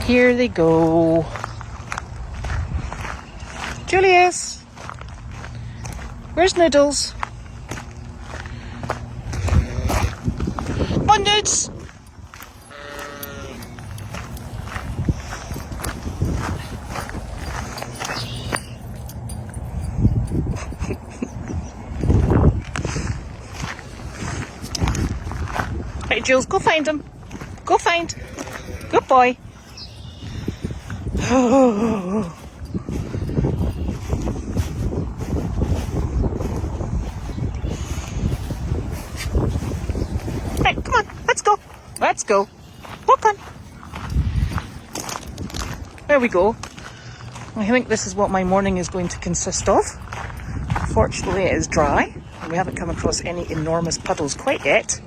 here they go. Julius, where's Noodles? Come on, Noods. Right, Jules, go find him. Go find. Good boy. Right, come on, let's go. Let's go. Walk on. There we go. I think this is what my morning is going to consist of. Fortunately, it is dry. We haven't come across any enormous puddles quite yet.